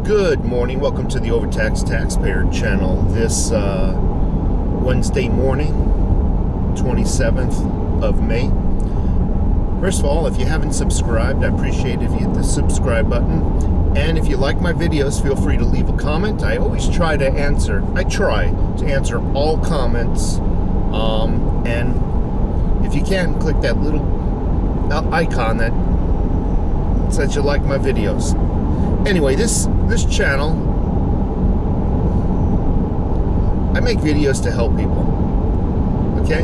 Good morning. Welcome to the Overtaxed Taxpayer channel. This Wednesday morning, 27th of May. First of all, if you haven't subscribed, I appreciate if you hit the subscribe button. And if you like my videos, feel free to leave a comment. I try to answer all comments. And if you can, click that little icon that says you like my videos. Anyway, this channel, I make videos to help people, okay?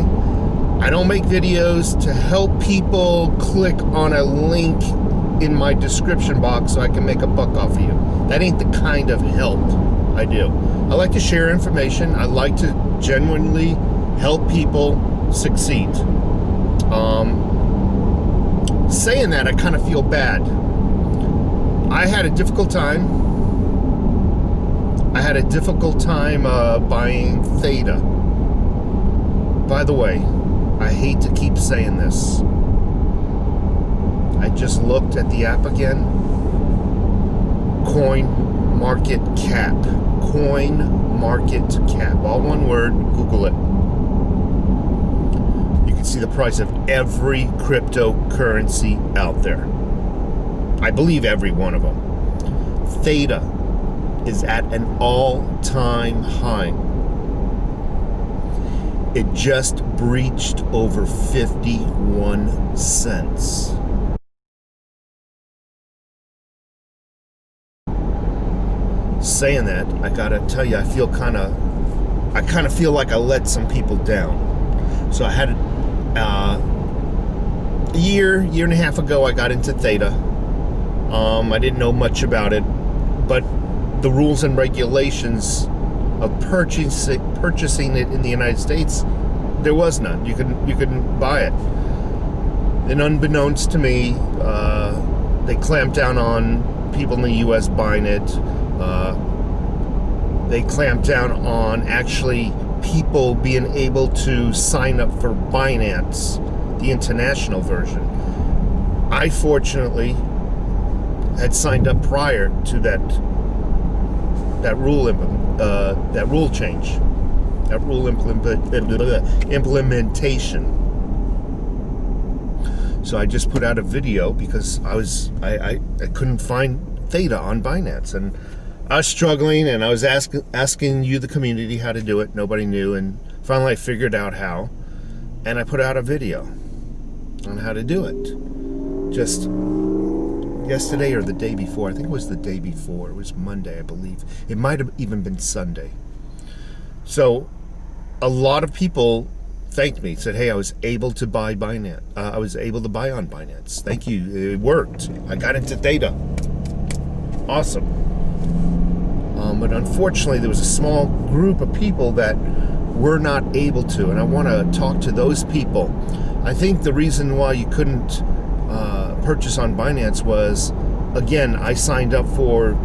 I don't make videos to help people click on a link in my description box so I can make a buck off of you. That ain't the kind of help I do. I like to share information. I like to genuinely help people succeed. Saying that, I kind of feel bad. I had a difficult time. Buying Theta. By the way, I hate to keep saying this. I just looked at the app again. Coin market cap. All one word. Google it. You can see the price of every cryptocurrency out there. I believe every one of them. Theta is at an all-time high. It just breached over 51 cents. Saying that, I gotta tell you, I kind of feel like I let some people down. So I had a year and a half ago, I got into Theta. I didn't know much about it, but the rules and regulations of purchasing it in the United States, there was none. You couldn't buy it. And unbeknownst to me, they clamped down on people in the U.S. buying it. They clamped down on actually people being able to sign up for Binance, the international version. I fortunately had signed up prior to that rule change, that rule implementation. So I just put out a video because I couldn't find Theta on Binance, and I was struggling, and I was asking you, the community, how to do it. Nobody knew, and finally I figured out how, and I put out a video on how to do it. Just yesterday or the day before. I think it was the day before. It was Monday, I believe. It might have even been Sunday. So a lot of people thanked me, said, hey, I was able to buy Binance. I was able to buy on Binance. Thank you. It worked. I got into Theta. Awesome. But unfortunately, there was a small group of people that were not able to, and I want to talk to those people. I think the reason why you couldn't purchase on Binance was, again, I signed up for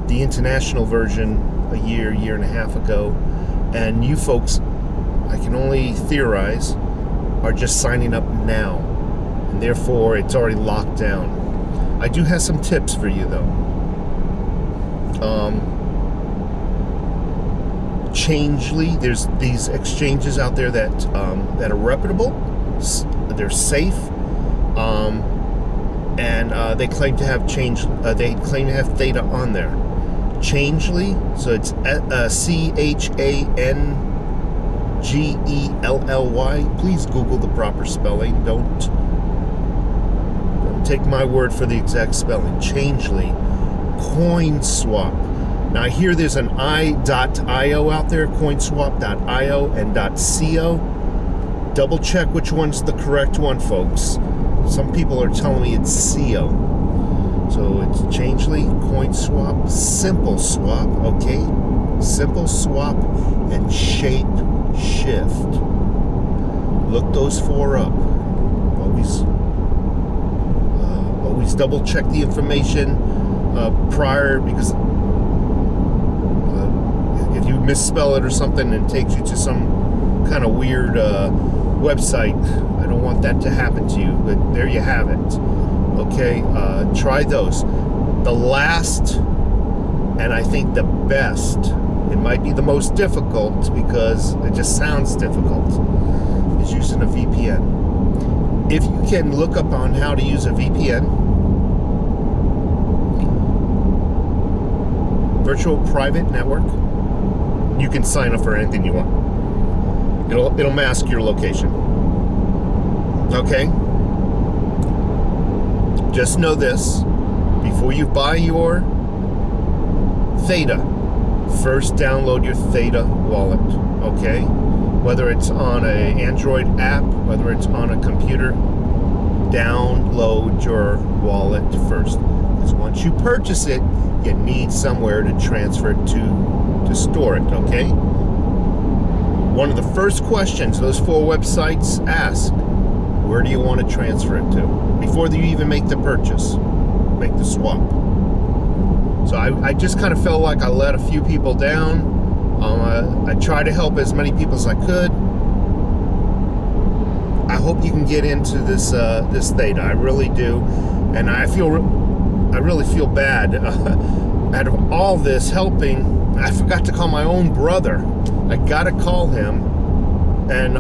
the international version a year and a half ago, and you folks, I can only theorize, are just signing up now, and therefore it's already locked down. I do have some tips for you though. Changely, there's these exchanges out there that are reputable, they're safe, and they claim to have Theta on there. Changely, so it's CHANGELLY. Please Google the proper spelling. Don't take my word for the exact spelling. Changely, CoinSwap. Now I hear there's an I.io out there, coinswap.io and .co. Double check which one's the correct one, folks. Some people are telling me it's CO. So it's Changely, CoinSwap, Simple Swap, okay? Simple Swap and Shape Shift. Look those four up. Always double check the information prior, because if you misspell it or something and it takes you to some kind of weird website, I don't want that to happen to you, but there you have it. Okay, try those. The last And I think the best, it might be the most difficult because it just sounds difficult, is using a VPN. If you can look up on how to use a VPN, virtual private network, you can sign up for anything you want. It'll mask your location. Okay? Just know this. Before you buy your Theta, first download your Theta wallet. Okay? Whether it's on an Android app, whether it's on a computer, download your wallet first. Because once you purchase it, you need somewhere to transfer it to store it, okay? One of the first questions those 4 websites ask, where do you want to transfer it to? Before you even make the purchase, make the swap. So I just kind of felt like I let a few people down. I tried to help as many people as I could. I hope you can get into this Theta. I really do, and I really feel bad. Out of all this helping, I forgot to call my own brother. I gotta call him and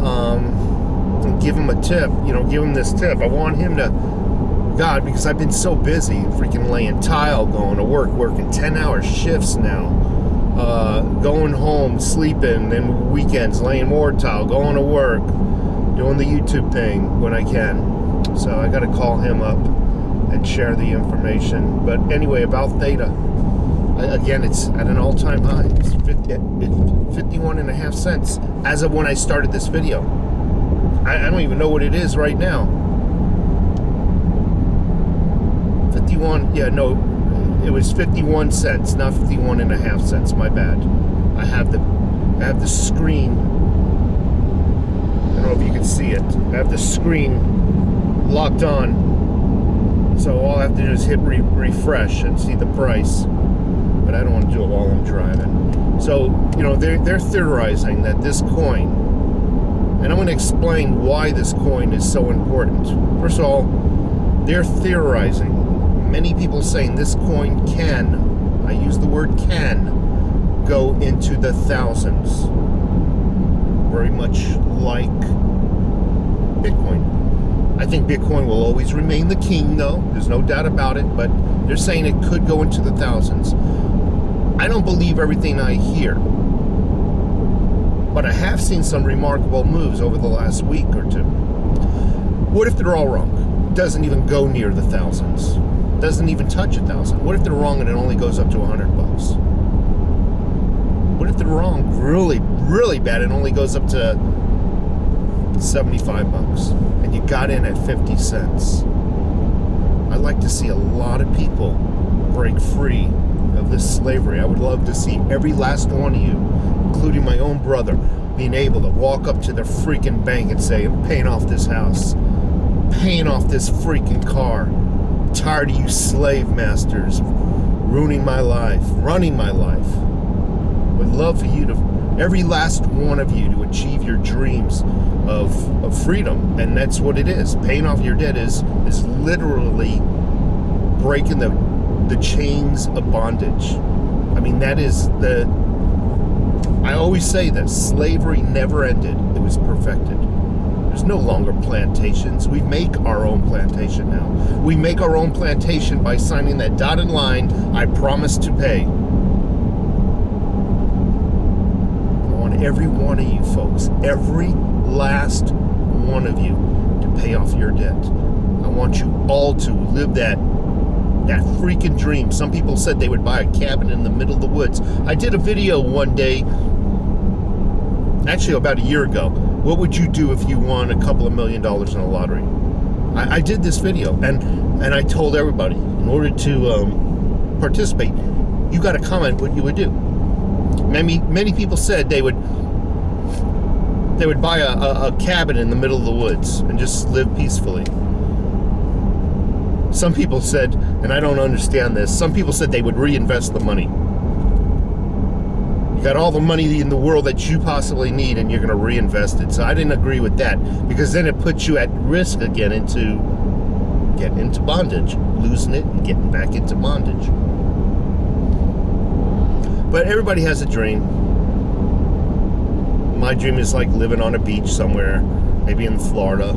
give him a tip. Give him this tip. I want him to, God, because I've been so busy, freaking laying tile, going to work, working 10-hour shifts now, going home, sleeping, then weekends, laying more tile, going to work, doing the YouTube thing when I can. So I gotta call him up and share the information. But anyway, about Theta. Again, it's at an all-time high. It's 51.5 cents as of when I started this video. I don't even know what it is right now. 51, yeah, no, it was 51 cents, not 51.5 cents, my bad. I have the screen, I don't know if you can see it. I have the screen locked on, so all I have to do is hit refresh and see the price. But I don't want to do it while I'm driving. So, they're theorizing that this coin, and I'm going to explain why this coin is so important. First of all, they're theorizing, many people saying this coin can, I use the word can, go into the thousands. Very much like Bitcoin. I think Bitcoin will always remain the king, though. There's no doubt about it, but they're saying it could go into the thousands. I don't believe everything I hear, but I have seen some remarkable moves over the last week or two. What if they're all wrong? It doesn't even go near the thousands. It doesn't even touch 1,000. What if they're wrong and it only goes up to $100? What if they're wrong really, really bad and only goes up to $75 and you got in at 50 cents? I'd like to see a lot of people break free of this slavery. I would love to see every last one of you, including my own brother, being able to walk up to the freaking bank and say, I'm paying off this house, paying off this freaking car. I'm tired of you slave masters ruining my life, running my life. I would love for you to, every last one of you, to achieve your dreams of freedom. And that's what it is. Paying off your debt is literally breaking the chains of bondage. I mean, that is I always say this, slavery never ended, it was perfected. There's no longer plantations. We make our own plantation now. We make our own plantation by signing that dotted line, I promise to pay. I want every one of you folks, every last one of you, to pay off your debt. I want you all to live that freaking dream. Some people said they would buy a cabin in the middle of the woods. I did a video one day, actually about a year ago. What would you do if you won a couple of $1 million in a lottery? I did this video, and I told everybody, in order to participate, you got to comment what you would do. Many people said they would buy a cabin in the middle of the woods and just live peacefully. Some people said, and I don't understand this, some people said they would reinvest the money. You got all the money in the world that you possibly need and you're going to reinvest it. So I didn't agree with that, because then it puts you at risk again into getting into bondage, losing it and getting back into bondage. But everybody has a dream. My dream is like living on a beach somewhere, maybe in Florida,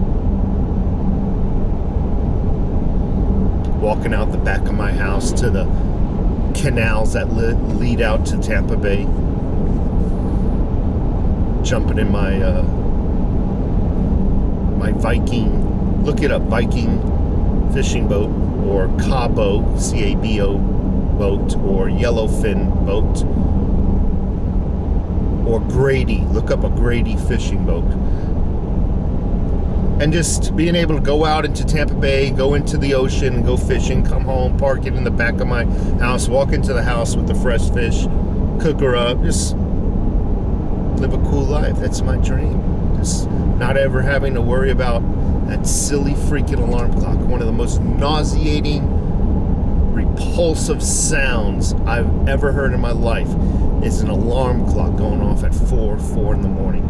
walking out the back of my house to the canals that lead out to Tampa Bay, jumping in my my Viking, look it up, Viking fishing boat, or Cabo, C-A-B-O boat, or Yellowfin boat, or Grady, look up a Grady fishing boat. And just being able to go out into Tampa Bay, go into the ocean, go fishing, come home, park it in the back of my house, walk into the house with the fresh fish, cook her up, just live a cool life. That's my dream. Just not ever having to worry about that silly freaking alarm clock. One of the most nauseating, repulsive sounds I've ever heard in my life is an alarm clock going off at 4 in the morning.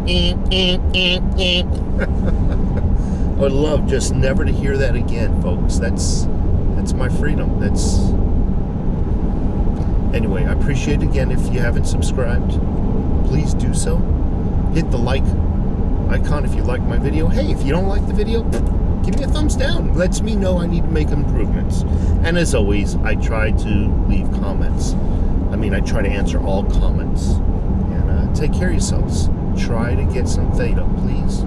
I would love just never to hear that again, folks. That's my freedom. Anyway, I appreciate it again. If you haven't subscribed, please do so. Hit the like icon if you like my video. Hey, if you don't like the video, give me a thumbs down. It lets me know I need to make improvements. And as always, I try to leave comments. I try to answer all comments. And take care of yourselves. Try to get some theta, please.